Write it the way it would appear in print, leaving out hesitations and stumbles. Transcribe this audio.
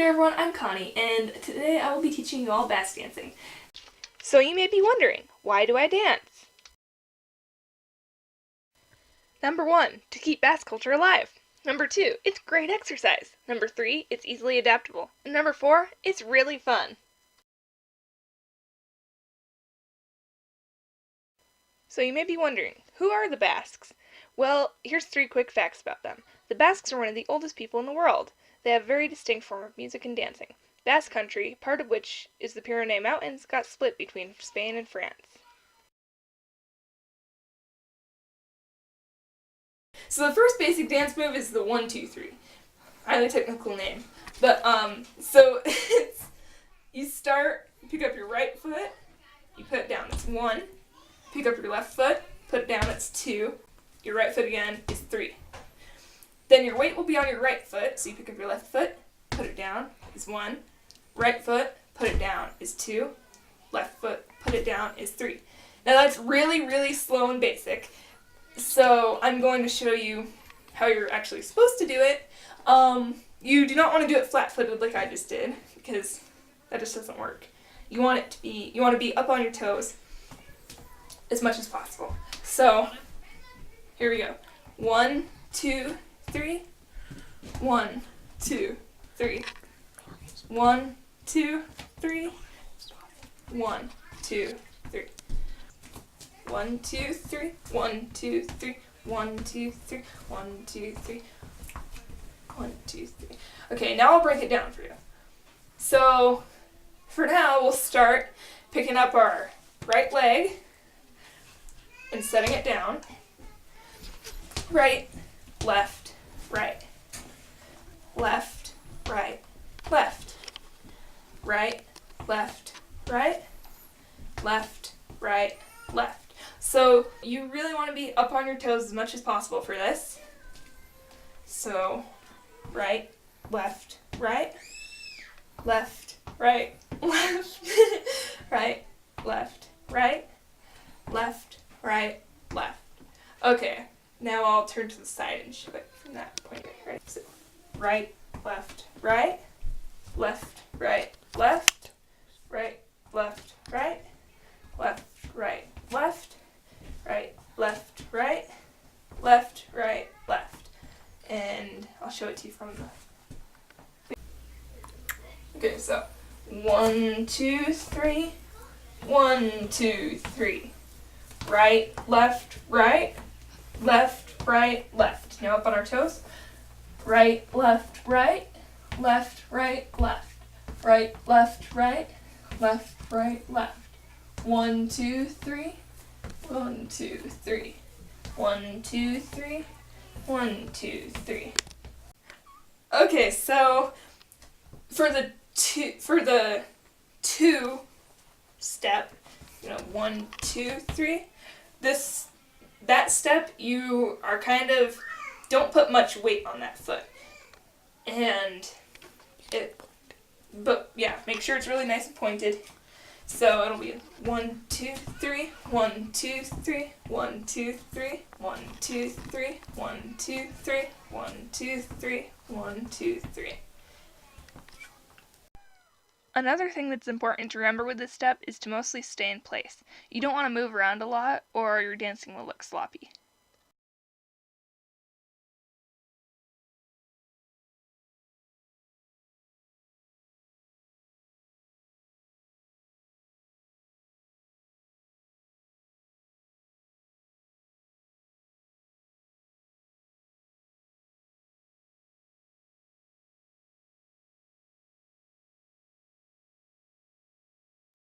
there everyone, I'm Connie, and today I will be teaching you all Basque dancing. So you may be wondering, why do I dance? Number 1, to keep Basque culture alive. Number 2, it's great exercise. Number 3, it's easily adaptable. And number 4, it's really fun. So you may be wondering, who are the Basques? Well, here's 3 quick facts about them. The Basques are one of the oldest people in the world. They have a very distinct form of music and dancing. Basque Country, part of which is the Pyrenees Mountains, got split between Spain and France. So the first basic dance move is the 1-2-3. Highly technical name. But, so it's, you start, pick up your right foot, you put it down, it's 1. Pick up your left foot, put it down, it's 2. Your right foot again is 3. Then your weight will be on your right foot, so you pick up your left foot, put it down, is 1. Right foot, put it down, is 2. Left foot, put it down, is 3. Now that's really, really slow and basic. So I'm going to show you how you're actually supposed to do it. You do not want to do it flat-footed like I just did, because that just doesn't work. You want to be up on your toes as much as possible. So here we go. 1, 2, 3. 1, 2, 3. 1, 2, 3. 1, 2, 3. 1, 2, 3. 1, 2, 3. 1, 2, 3. 1, 2, 3. 1, 2, 3. Okay, now I'll break it down for you. So for now, we'll start picking up our right leg and setting it down. Right, left, right. Left, right, left. Right, left, right. Left, right, left. So you really want to be up on your toes as much as possible for this. So right, left, right. Left, right, left. Right, left, right. Left, right, left. Okay, now I'll turn to the side and show it from that point right. So right, left, right. Left, right, left. Right, left, right. Left, right, left. Right, left, right. Left, right, left. And I'll show it to you from the... Okay, so 1, 2, 3. 1, 2, 3. Right, left, right. Left, right, left. Now up on our toes. Right, left, right. Left, right, left. Right, left, right. Left, right, left. 1, 2, 3. 1, 2, 3. 1, 2, 3. 1, 2, 3. Okay, so for the two step, 1, 2, 3. That step you are don't put much weight on that foot, but yeah, make sure it's really nice and pointed. So it'll be 1, 2, 3, 1, 2, 3, 1, 2, 3, 1, 2, 3, 1, 2, 3, 1, 2, 3, 1, 2, 3. Another thing that's important to remember with this step is to mostly stay in place. You don't want to move around a lot or your dancing will look sloppy.